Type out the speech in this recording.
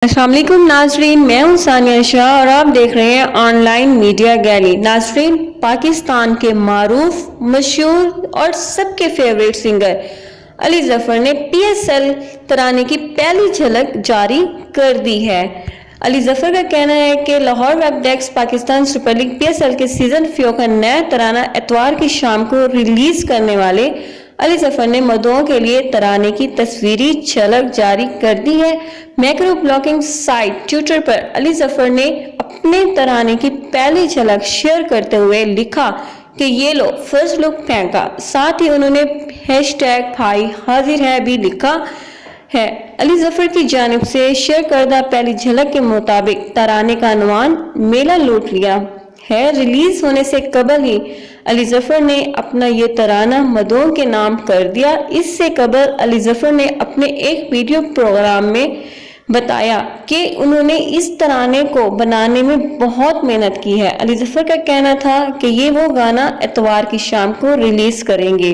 अस्सलाम वालेकुम नाजरीन, मैं हूं सानिया शाह और आप देख रहे हैं ऑनलाइन मीडिया गैली। नाजरीन, पाकिस्तान के मारूफ, मशहूर और सबके फेवरेट सिंगर अली जफर ने PSL तराने की पहली झलक जारी कर दी है। अली जफर का कहना है कि Lahore web desk Pakistan super league PSL के सीजन फ्यो का नया तराना इतवार की शाम को रिलीज करने वाले अली जफर ने मदों के लिए तराने की तस्वीरी झलक जारी कर दी है। मैक्रो ब्लॉगिंग साइट ट्विटर पर अली जफर ने अपने तराने की पहली झलक शेयर करते हुए लिखा कि ये लो फर्स्ट लुक फेंका। साथ ही उन्होंने हैशटैग भाई हाजिर है भी लिखा है। अली जफर की जानिब से शेयर करदा पहली झलक के मुताबिक तराने का अनवान मेला लूट लिया है। रिलीज होने से कबल ही अली जफर ने अपना ये तराना मदों के नाम कर दिया। इससे कबल अली जफर ने अपने एक वीडियो प्रोग्राम में बताया कि उन्होंने इस तराने को बनाने में बहुत मेहनत की है। अली जफर का कहना था कि ये वो गाना इतवार की शाम को रिलीज करेंगे।